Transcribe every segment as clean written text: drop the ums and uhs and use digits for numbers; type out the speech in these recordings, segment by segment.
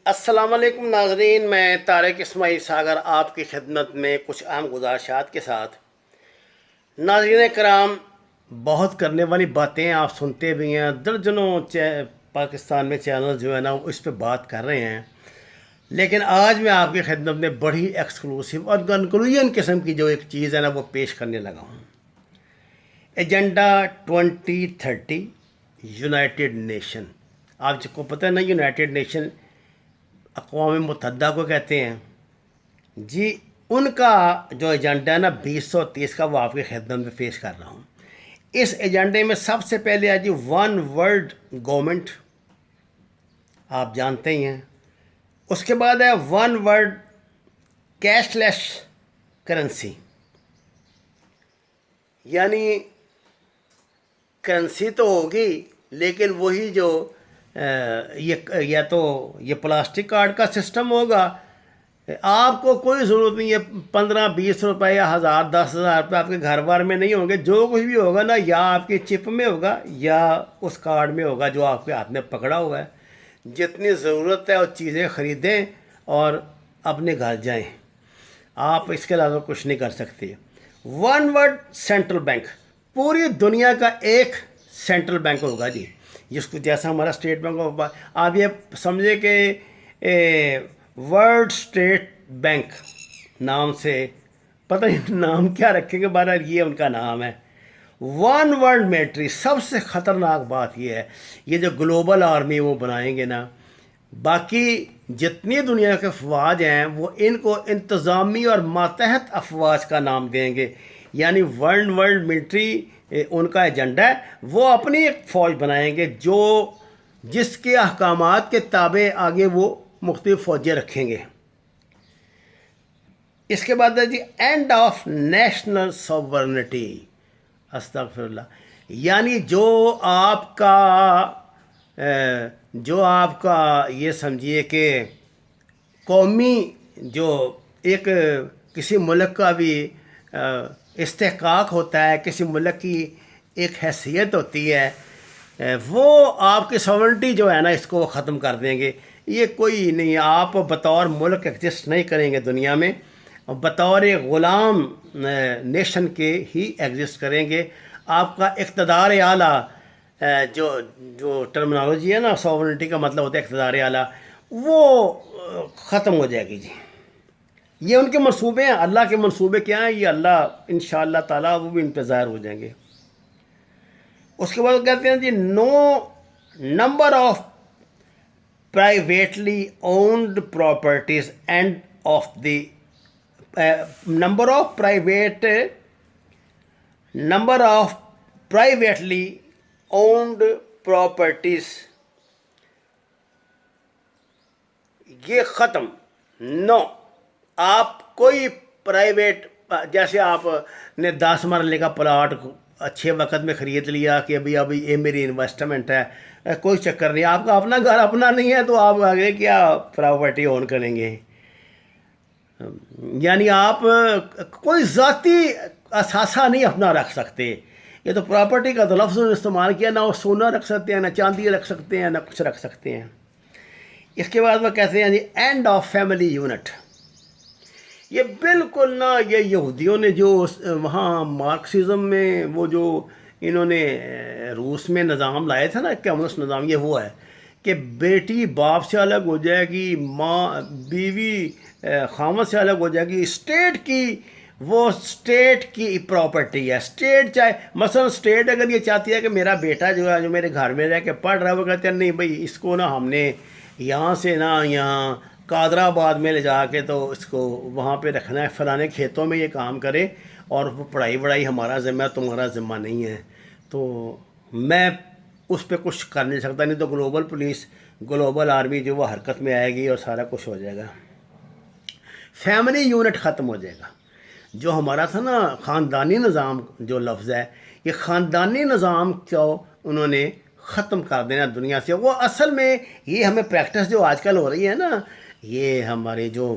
السلام علیکم ناظرین، میں طارق اسماعیل ساگر آپ کی خدمت میں کچھ اہم گزارشات کے ساتھ۔ ناظرین کرام، بہت کرنے والی باتیں آپ سنتے بھی ہیں، درجنوں پاکستان میں چینل جو ہے نا وہ اس پہ بات کر رہے ہیں، لیکن آج میں آپ کی خدمت میں بڑی ایکسکلوسیو اور کنکلوژن قسم کی جو ایک چیز ہے نا وہ پیش کرنے لگا ہوں۔ ایجنڈا 2030 یونائٹڈ نیشن، آپ کو پتہ ہے نا یونائٹڈ نیشن اقوام متحدہ کو کہتے ہیں جی۔ ان کا جو ایجنڈا ہے نا 2030 کا، وہ آپ کی خدمت میں پیش کر رہا ہوں۔ اس ایجنڈے میں سب سے پہلے ہے جی ون ورلڈ گورنمنٹ، آپ جانتے ہی ہیں۔ اس کے بعد ہے one world cash less currency, یعنی کرنسی تو ہوگی لیکن وہی جو یا تو یہ پلاسٹک کارڈ کا سسٹم ہوگا، آپ کو کوئی ضرورت نہیں ہے 15-20 روپے یا 1000 10,000 روپے آپ کے گھر بار میں نہیں ہوں گے، جو کچھ بھی ہوگا نا یا آپ کی چپ میں ہوگا یا اس کارڈ میں ہوگا جو آپ کے ہاتھ میں پکڑا ہوا ہے۔ جتنی ضرورت ہے وہ چیزیں خریدیں اور اپنے گھر جائیں، آپ اس کے علاوہ کچھ نہیں کر سکتے۔ ون ورلڈ سینٹرل بینک، پوری دنیا کا ایک سینٹرل بینک ہوگا جی، جس کو جیسا ہمارا اسٹیٹ بینک آف، آپ یہ سمجھے کہ ورلڈ اسٹیٹ بینک نام سے، پتہ نہیں نام کیا رکھیں گے، بہرحال یہ ان کا نام ہے۔ ون ورلڈ ملٹری، سب سے خطرناک بات یہ ہے، یہ جو گلوبل آرمی وہ بنائیں گے نا، باقی جتنی دنیا کے افواج ہیں وہ ان کو انتظامی اور ماتحت افواج کا نام دیں گے، یعنی ورلڈ ملٹری ان کا ایجنڈا ہے، وہ اپنی ایک فوج بنائیں گے جو جس کے احکامات کے تابع آگے وہ مختلف فوجیں رکھیں گے۔ اس کے بعد ہے جی اینڈ آف نیشنل سوورنٹی، استغفر اللہ، یعنی جو آپ کا یہ سمجھیے کہ قومی جو ایک کسی ملک کا بھی استحقاق ہوتا ہے، کسی ملک کی ایک حیثیت ہوتی ہے، وہ آپ کی سوورنٹی جو ہے نا اس کو وہ ختم کر دیں گے۔ یہ کوئی نہیں، آپ بطور ملک ایگزسٹ نہیں کریں گے دنیا میں، بطور ایک غلام نیشن کے ہی ایگزسٹ کریں گے۔ آپ کا اقتدار اعلیٰ، جو ٹرمنالوجی ہے نا، سوورنٹی کا مطلب ہوتا ہے اقتدار اعلیٰ، وہ ختم ہو جائے گی جی۔ یہ ان کے منصوبے ہیں، اللہ کے منصوبے کیا ہیں، یہ اللہ انشاءاللہ تعالیٰ وہ بھی ان پہ ظاہر ہو جائیں گے۔ اس کے بعد کہتے ہیں جی no number of privately owned properties and of the number of privately owned properties, یہ ختم۔ نو، آپ کوئی پرائیویٹ، جیسے آپ نے 10 مرلے کا پلاٹ اچھے وقت میں خرید لیا کہ ابھی یہ میری انویسٹمنٹ ہے، کوئی چکر نہیں، آپ کا اپنا گھر اپنا نہیں ہے تو آپ آگے کیا پراپرٹی اون کریں گے؟ یعنی آپ کوئی ذاتی اثاثہ نہیں اپنا رکھ سکتے۔ یہ تو پراپرٹی کا تو لفظ استعمال کیا، نہ وہ سونا رکھ سکتے ہیں، نہ چاندی رکھ سکتے ہیں، نہ کچھ رکھ سکتے ہیں۔ اس کے بعد وہ کہتے ہیں جی اینڈ آف فیملی یونٹ، یہ بالکل نا، یہ یہودیوں نے جو وہاں مارکسزم میں وہ جو انہوں نے روس میں نظام لائے تھے نا، کمیونسٹ نظام، یہ وہ ہے کہ بیٹی باپ سے الگ ہو جائے گی، ماں بیوی خامد سے الگ ہو جائے گی، اسٹیٹ کی وہ اسٹیٹ کی پراپرٹی ہے۔ اسٹیٹ چاہے مثلا اسٹیٹ اگر یہ چاہتی ہے کہ میرا بیٹا جو ہے جو میرے گھر میں رہ کے پڑھ رہا ہے، وہ کہتے ہیں نہیں بھائی اس کو نا ہم نے یہاں سے نا یہاں قادر آباد میں لے جا کے تو اس کو وہاں پہ رکھنا ہے، فلانے کھیتوں میں یہ کام کرے، اور وہ پڑھائی ہمارا ذمہ ہے، تمہارا ذمہ نہیں ہے، تو میں اس پہ کچھ کر نہیں سکتا، نہیں تو گلوبل پولیس، گلوبل آرمی جو وہ حرکت میں آئے گی اور سارا کچھ ہو جائے گا۔ فیملی یونٹ ختم ہو جائے گا۔ جو ہمارا تھا نا خاندانی نظام جو لفظ ہے، یہ خاندانی نظام کو انہوں نے ختم کر دینا دنیا سے۔ وہ اصل میں یہ ہمیں پریکٹس جو آج کل ہو رہی ہے نا، یہ ہمارے جو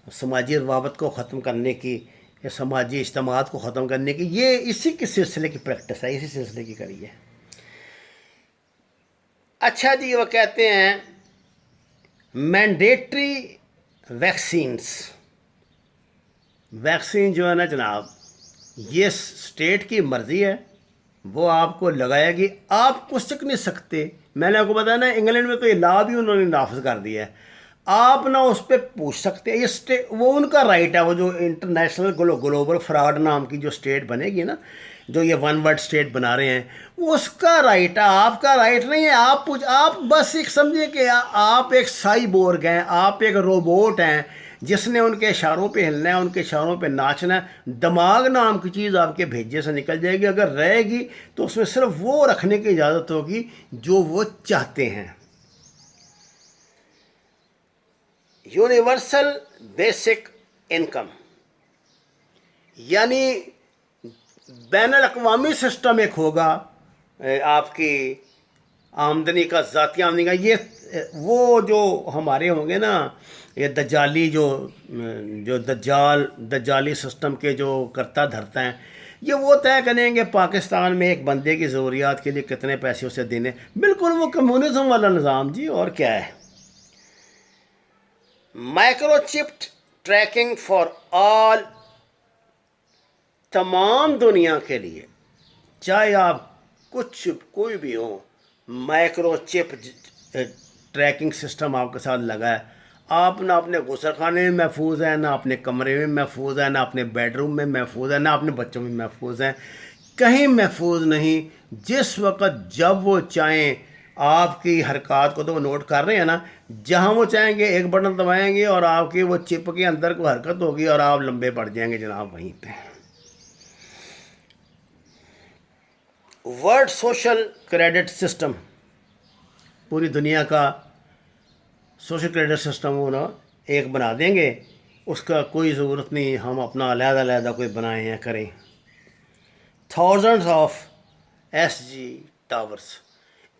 سماجی روابط کو ختم کرنے کی، یا سماجی اجتماعات کو ختم کرنے کی، یہ اسی کے سلسلے کی پریکٹس ہے، اسی سلسلے کی کری ہے۔ اچھا جی، وہ کہتے ہیں مینڈیٹری ویکسینس، ویکسین جو ہے نا جناب، یہ اسٹیٹ کی مرضی ہے، وہ آپ کو لگائے گی، آپ کچھ سک نہیں سکتے۔ میں نے آپ کو بتایا نا، انگلینڈ میں تو یہ لا بھی انہوں نے نافذ کر دیا ہے، آپ نہ اس پہ پوچھ سکتے ہیں، یہ وہ ان کا رائٹ ہے، وہ جو انٹرنیشنل گلوبل فراڈ نام کی جو اسٹیٹ بنے گی نا، جو یہ ون ورڈ اسٹیٹ بنا رہے ہیں، وہ اس کا رائٹ ہے، آپ کا رائٹ نہیں ہے۔ آپ بس ایک سمجھے کہ آپ ایک سائی بورگ ہیں، آپ ایک روبوٹ ہیں جس نے ان کے اشاروں پہ ہلنا ہے، ان کے اشاروں پہ ناچنا ہے۔ دماغ نام کی چیز آپ کے بھیجے سے نکل جائے گی، اگر رہے گی تو اس میں صرف وہ رکھنے کی اجازت ہوگی جو وہ چاہتے ہیں۔ یونیورسل بیسک انکم، یعنی بین الاقوامی سسٹم ایک ہوگا آپ کی آمدنی کا، ذاتی آمدنی کا۔ یہ وہ جو ہمارے ہوں گے نا، یہ دجالی جو دجالی سسٹم کے جو کرتا دھرتا ہیں، یہ وہ طے کریں گے پاکستان میں ایک بندے کی ضروریات کے لیے کتنے پیسے اسے دینے۔ بالکل وہ کمیونزم والا نظام جی، اور کیا ہے۔ مائکرو چپ ٹریکنگ فار آل، تمام دنیا کے لیے، چاہے آپ کوئی بھی ہو، مائکرو چپ ٹریکنگ سسٹم آپ کے ساتھ لگا ہے۔ آپ نہ اپنے غسل خانے میں محفوظ ہیں، نہ اپنے کمرے میں محفوظ ہیں، نہ اپنے بیڈ روم میں محفوظ ہیں، نہ اپنے بچوں میں محفوظ ہیں، کہیں محفوظ نہیں۔ جس وقت جب وہ چاہیں آپ کی حرکات کو تو وہ نوٹ کر رہے ہیں نا، جہاں وہ چاہیں گے ایک بٹن دبائیں گے اور آپ کی وہ چپ کے اندر کوئی حرکت ہوگی اور آپ لمبے پڑ جائیں گے جناب وہیں پہ۔ ورلڈ سوشل کریڈٹ سسٹم، پوری دنیا کا سوشل کریڈٹ سسٹم وہ نا ایک بنا دیں گے، اس کا کوئی ضرورت نہیں ہم اپنا علیحدہ علیحدہ کوئی بنائیں یا کریں۔ Thousands of S G towers,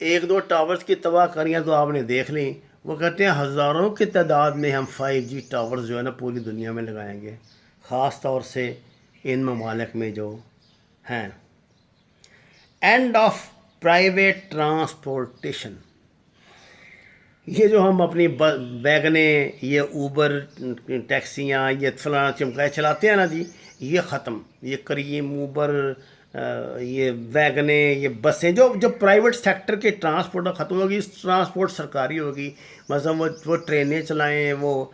ایک دو ٹاورس کی تباہ کاریاں تو آپ نے دیکھ لیں، وہ کہتے ہیں ہزاروں کی تعداد میں ہم 5G ٹاورز جو ہے نا پوری دنیا میں لگائیں گے، خاص طور سے ان ممالک میں جو ہیں۔ اینڈ آف پرائیویٹ ٹرانسپورٹیشن، یہ جو ہم اپنی ویگنیں، یہ اوبر ٹیکسیاں، یہ فلاں چمکائے چلاتے ہیں نا جی، یہ ختم۔ یہ کریم، اوبر، یہ ویگنیں، یہ بسیں، جو پرائیویٹ سیکٹر کے ٹرانسپورٹ ختم ہوگی، ٹرانسپورٹ سرکاری ہوگی۔ مثلا وہ ٹرینیں چلائیں، وہ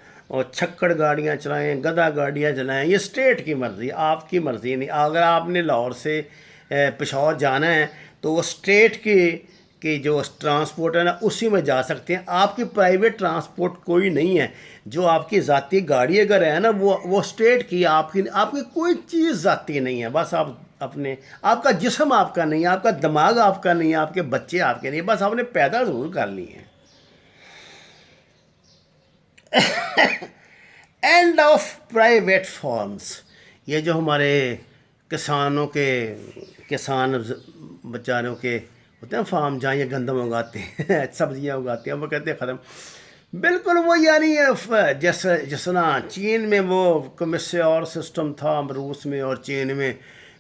چھکڑ گاڑیاں چلائیں، گدھا گاڑیاں چلائیں، یہ اسٹیٹ کی مرضی، آپ کی مرضی نہیں۔ اگر آپ نے لاہور سے پشاور جانا ہے تو وہ اسٹیٹ کی جو ٹرانسپورٹ ہے نا اسی میں جا سکتے ہیں، آپ کی پرائیویٹ ٹرانسپورٹ کوئی نہیں ہے۔ جو آپ کی ذاتی گاڑی اگر ہے نا وہ اسٹیٹ کی، آپ کی کوئی چیز ذاتی نہیں ہے۔ بس آپ کا جسم آپ کا نہیں ہے، آپ کا دماغ آپ کا نہیں ہے، آپ کے بچے آپ کے نہیں، بس آپ نے پیدا ضرور کر لی ہیں۔ اینڈ آف پرائیویٹ فارمز، یہ جو ہمارے کسان بیچاروں کے ہوتے ہیں فارم، جہاں یہ گندم اگاتے ہیں، سبزیاں اگاتے ہیں، وہ کہتے ہیں ختم۔ بالکل وہ یعنی جس طرح چین میں وہ کمیسیور سسٹم تھا، روس میں اور چین میں،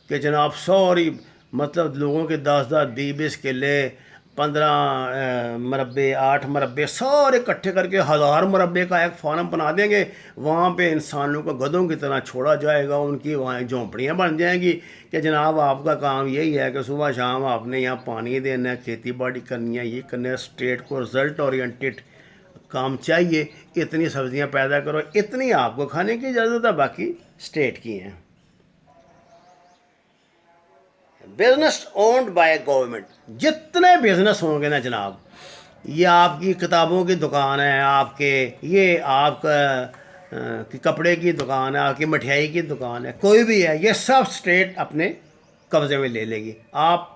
کہ جناب سوری مطلب لوگوں کے 10 20 کلے، 15 مربع، 8 مربع سارے اکٹھے کر کے 1000 مربع کا ایک فارم بنا دیں گے، وہاں پہ انسانوں کو گدھوں کی طرح چھوڑا جائے گا، ان کی وہاں جھونپڑیاں بن جائیں گی کہ جناب آپ کا کام یہی ہے کہ صبح شام آپ نے یہاں پانی دینا ہے، کھیتی باڑی کرنی ہے، یہ کرنا ہے۔ اسٹیٹ کو رزلٹ اورینٹڈ کام چاہیے، اتنی سبزیاں پیدا کرو، اتنی آپ کو کھانے کی اجازت ہے، باقی اسٹیٹ کی ہیں۔ بزنس اونڈ بائی گورنمنٹ، جتنے بزنس ہوں گے نا جناب، یہ آپ کی کتابوں کی دکان ہے، یہ آپ کا کپڑے کی دکان ہے، آپ کی مٹھائی کی دکان ہے، کوئی بھی ہے، یہ سب اسٹیٹ اپنے قبضے میں لے لے گی۔ آپ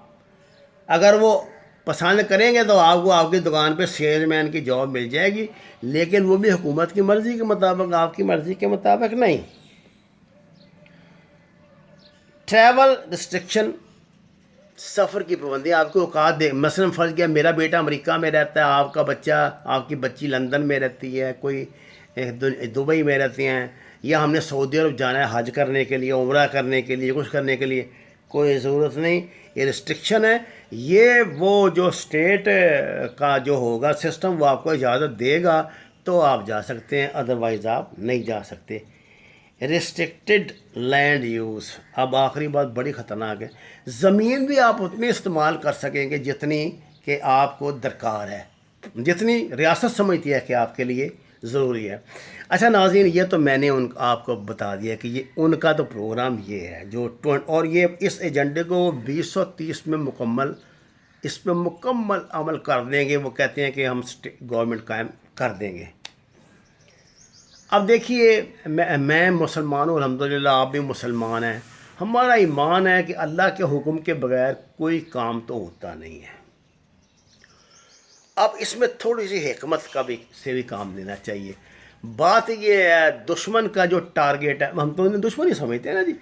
اگر وہ پسند کریں گے تو آپ کو آپ کی دکان پہ سیلز مین کی جاب مل جائے گی، لیکن وہ بھی حکومت کی مرضی کے مطابق، آپ کی مرضی کے مطابق نہیں۔ ٹریول ریسٹرکشن، سفر کی پابندی، آپ کو اوقات دے، مثلاً فرض کیا میرا بیٹا امریکہ میں رہتا ہے، آپ کا بچہ، آپ کی بچی لندن میں رہتی ہے، کوئی دبئی میں رہتے ہیں، یا ہم نے سعودی عرب جانا ہے حج کرنے کے لیے، عمرہ کرنے کے لیے، کچھ کرنے کے لیے، کوئی ضرورت نہیں، یہ ریسٹرکشن ہے۔ یہ وہ جو اسٹیٹ کا جو ہوگا سسٹم، وہ آپ کو اجازت دے گا تو آپ جا سکتے ہیں، ادروائز آپ نہیں جا سکتے۔ ریسٹرکٹڈ لینڈ یوز، اب آخری بات بڑی خطرناک ہے، زمین بھی آپ اتنی استعمال کر سکیں گے جتنی کہ آپ کو درکار ہے، جتنی ریاست سمجھتی ہے کہ آپ کے لیے ضروری ہے۔ اچھا ناظرین، یہ تو میں نے آپ کو بتا دیا کہ یہ ان کا تو پروگرام یہ ہے جو اور یہ اس ایجنڈے کو 2030 میں اس پہ مکمل عمل کر دیں گے۔ وہ کہتے ہیں کہ ہم گورنمنٹ قائم کر دیں گے۔ اب دیکھیے، میں مسلمان ہوں الحمدللہ، آپ بھی مسلمان ہیں، ہمارا ایمان ہے کہ اللہ کے حکم کے بغیر کوئی کام تو ہوتا نہیں ہے۔ اب اس میں تھوڑی سی حکمت سے بھی کام لینا چاہیے۔ بات یہ ہے، دشمن کا جو ٹارگیٹ ہے، ہم تو انہیں دشمن ہی سمجھتے ہیں نا جی،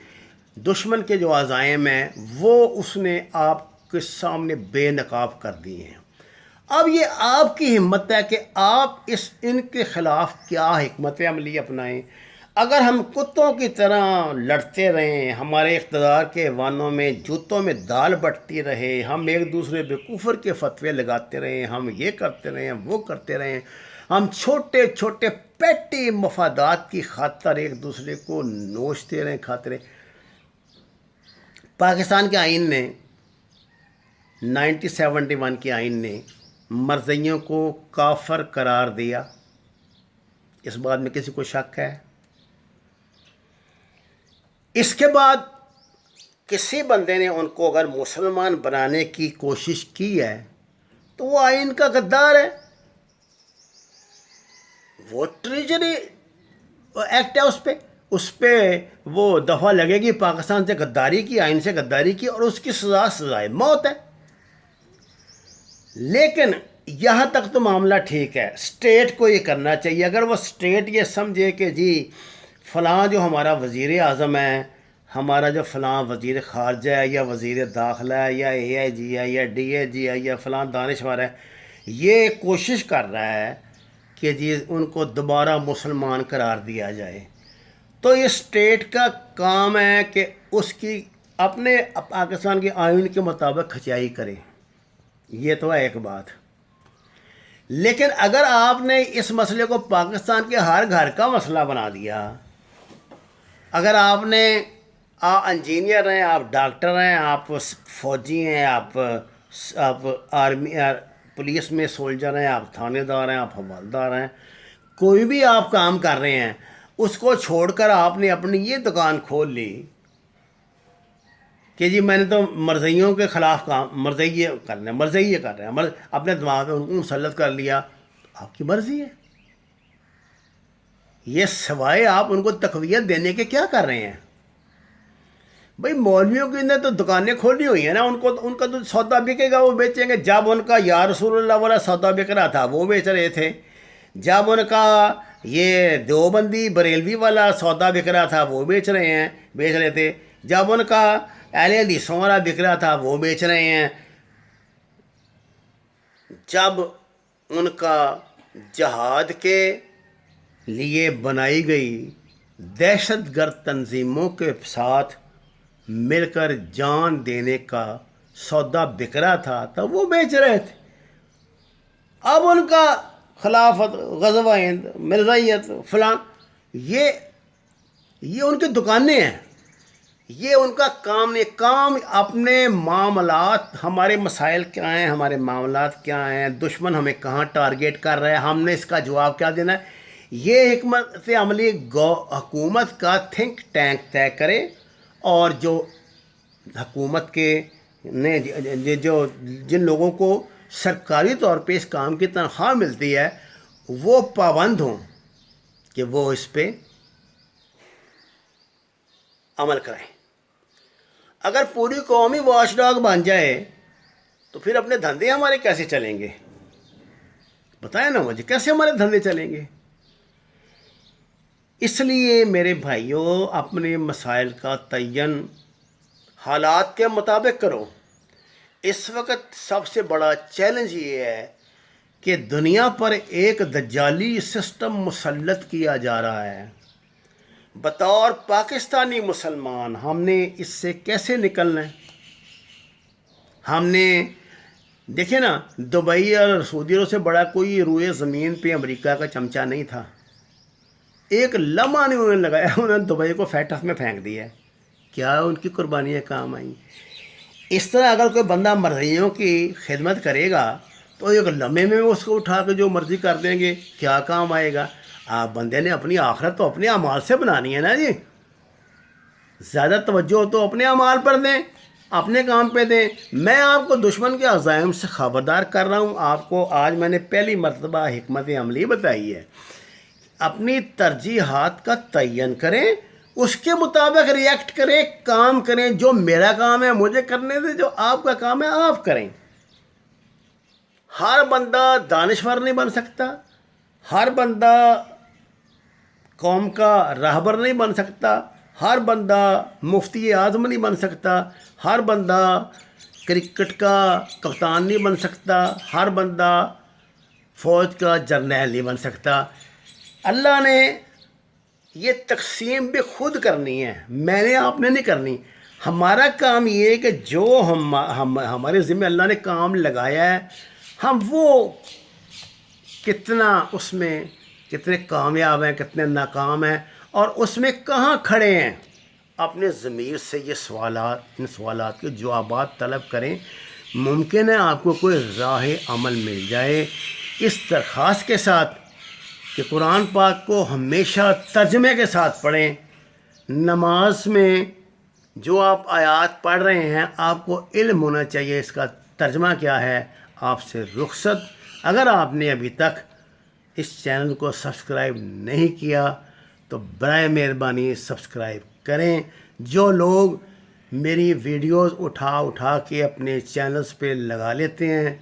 دشمن کے جو عزائم ہیں وہ اس نے آپ کے سامنے بے نقاب کر دیے ہیں۔ اب یہ آپ کی ہمت ہے کہ آپ ان کے خلاف کیا حکمت عملی اپنائیں۔ اگر ہم کتوں کی طرح لڑتے رہیں، ہمارے اقتدار کے ایوانوں میں جوتوں میں دال بٹتی رہے، ہم ایک دوسرے پہ کفر کے فتوے لگاتے رہیں، ہم یہ کرتے رہیں، وہ کرتے رہیں، ہم چھوٹے چھوٹے پیٹی مفادات کی خاطر ایک دوسرے کو نوچتے رہیں، کھاتے رہیں۔ پاکستان کے آئین نے 1971 کے آئین نے مرزائیوں کو کافر قرار دیا، اس بات میں کسی کو شک ہے؟ اس کے بعد کسی بندے نے ان کو اگر مسلمان بنانے کی کوشش کی ہے تو وہ آئین کا غدار ہے، وہ ٹریجری ایکٹ ہے، اس پہ وہ دفعہ لگے گی پاکستان سے غداری کی، آئین سے غداری کی، اور اس کی سزائے موت ہے۔ لیکن یہاں تک تو معاملہ ٹھیک ہے، اسٹیٹ کو یہ کرنا چاہیے۔ اگر وہ اسٹیٹ یہ سمجھے کہ جی فلاں جو ہمارا وزیر اعظم ہے، ہمارا جو فلاں وزیر خارجہ ہے، یا وزیر داخلہ ہے، یا اے آئی جی ہے، یا ڈی اے جی ہے، یا فلاں دانشور ہے، یہ کوشش کر رہا ہے کہ جی ان کو دوبارہ مسلمان قرار دیا جائے، تو یہ اسٹیٹ کا کام ہے کہ اس کی اپنے پاکستان کے آئین کے مطابق کھچائی کرے۔ یہ تو ہے ایک بات۔ لیکن اگر آپ نے اس مسئلے کو پاکستان کے ہر گھر کا مسئلہ بنا دیا، اگر آپ نے انجینئر ہیں، آپ ڈاکٹر ہیں، آپ فوجی ہیں، آپ آرمی پولیس میں سولجر ہیں، آپ تھانے دار ہیں، آپ حوالدار ہیں، کوئی بھی آپ کام کر رہے ہیں، اس کو چھوڑ کر آپ نے اپنی یہ دکان کھول لی کہ جی میں نے تو مرزائیوں کے خلاف کام، مرزائیے کر رہے ہیں، اپنے دماغ میں ان کو مسلط کر لیا، آپ کی مرضی ہے۔ یہ سوائے آپ ان کو تقویت دینے کے کیا کر رہے ہیں؟ بھئی مولویوں کی نے تو دکانیں کھولی ہوئی ہیں نا، ان کا تو سودا بکے گا، وہ بیچیں گے۔ جب ان کا یا رسول اللہ والا سودا بک رہا تھا وہ بیچ رہے تھے، جب ان کا یہ دیوبندی بریلوی والا سودا بک رہا تھا وہ بیچ رہے تھے، جب ان کا اہل حدیثوں والا بک رہا تھا وہ بیچ رہے ہیں، جب ان کا جہاد کے لیے بنائی گئی دہشت گرد تنظیموں کے ساتھ مل کر جان دینے کا سودا بک رہا تھا تو وہ بیچ رہے تھے۔ اب ان کا خلافت، غزوہ ہند، مرزائیت، فلاں، یہ ان کی دکانیں ہیں، یہ ان کا کام نہیں۔ کام اپنے معاملات، ہمارے مسائل کیا ہیں، ہمارے معاملات کیا ہیں، دشمن ہمیں کہاں ٹارگیٹ کر رہا ہے، ہم نے اس کا جواب کیا دینا ہے، یہ حکمت عملی حکومت کا تھنک ٹینک طے کرے، اور جو حکومت کے جن لوگوں کو سرکاری طور پہ اس کام کی تنخواہ ملتی ہے وہ پابند ہوں کہ وہ اس پہ عمل کریں۔ اگر پوری قومی واچ ڈاگ بن جائے تو پھر اپنے دھندے ہمارے کیسے چلیں گے؟ بتائیں نا مجھے، کیسے ہمارے دھندے چلیں گے؟ اس لیے میرے بھائیوں، اپنے مسائل کا تعین حالات کے مطابق کرو۔ اس وقت سب سے بڑا چیلنج یہ ہے کہ دنیا پر ایک دجالی سسٹم مسلط کیا جا رہا ہے۔ بطور پاکستانی مسلمان ہم نے اس سے کیسے نکلنا ہے؟ ہم نے دیکھیں نا، دبئی اور سعودی عرب سے بڑا کوئی روئے زمین پہ امریکہ کا چمچہ نہیں تھا. ایک لمحہ نہیں انہوں نے لگایا، انہوں نے دبئی کو فیٹس میں پھینک دیا. کیا ان کی قربانیاں کام آئیں؟ اس طرح اگر کوئی بندہ مرضیوں کی خدمت کرے گا تو ایک لمحے میں اس کو اٹھا کے جو مرضی کر دیں گے، کیا کام آئے گا؟ آپ بندے نے اپنی آخرت تو اپنے اعمال سے بنانی ہے نا جی. زیادہ توجہ تو اپنے اعمال پر دیں، اپنے کام پہ دیں. میں آپ کو دشمن کے عزائم سے خبردار کر رہا ہوں. آپ کو آج میں نے پہلی مرتبہ حکمت عملی بتائی ہے. اپنی ترجیحات کا تعین کریں، اس کے مطابق ریئیکٹ کریں، کام کریں. جو میرا کام ہے مجھے کرنے دیں، جو آپ کا کام ہے آپ کریں. ہر بندہ دانشور نہیں بن سکتا، ہر بندہ قوم کا رہبر نہیں بن سکتا، ہر بندہ مفتی اعظم نہیں بن سکتا، ہر بندہ کرکٹ کا کپتان نہیں بن سکتا، ہر بندہ فوج کا جرنیل نہیں بن سکتا. اللہ نے یہ تقسیم بھی خود کرنی ہے، میں نے آپ نے نہیں کرنی. ہمارا کام یہ ہے کہ جو ہمارے ذمہ اللہ نے کام لگایا ہے، ہم وہ کتنا اس میں کتنے کامیاب ہیں، کتنے ناکام ہیں، اور اس میں کہاں کھڑے ہیں. اپنے ضمیر سے یہ سوالات، ان سوالات کے جوابات طلب کریں. ممکن ہے آپ کو کوئی راہ عمل مل جائے. اس درخواست کے ساتھ کہ قرآن پاک کو ہمیشہ ترجمے کے ساتھ پڑھیں. نماز میں جو آپ آیات پڑھ رہے ہیں آپ کو علم ہونا چاہیے اس کا ترجمہ کیا ہے. آپ سے رخصت. اگر آپ نے ابھی تک اس چینل کو سبسکرائب نہیں کیا تو برائے مہربانی سبسکرائب کریں. جو لوگ میری ویڈیوز اٹھا کے اپنے چینلز پہ لگا لیتے ہیں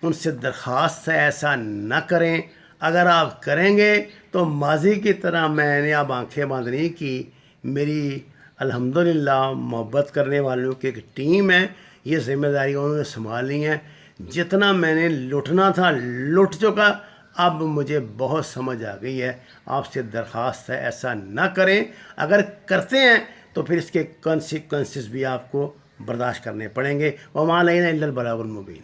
ان سے درخواست ہے ایسا نہ کریں. اگر آپ کریں گے تو ماضی کی طرح میں نے اب آنکھیں بند نہیں کی. میری الحمدللہ محبت کرنے والوں کی ایک ٹیم ہے، یہ ذمہ داری انہوں نے سنبھالی ہیں. جتنا میں نے لٹنا تھا لٹ چکا. اب مجھے بہت سمجھ آ گئی ہے. آپ سے درخواست ہے ایسا نہ کریں. اگر کرتے ہیں تو پھر اس کے کانسیکوینسز بھی آپ کو برداشت کرنے پڑیں گے. وما علینا الا البلاغ المبین.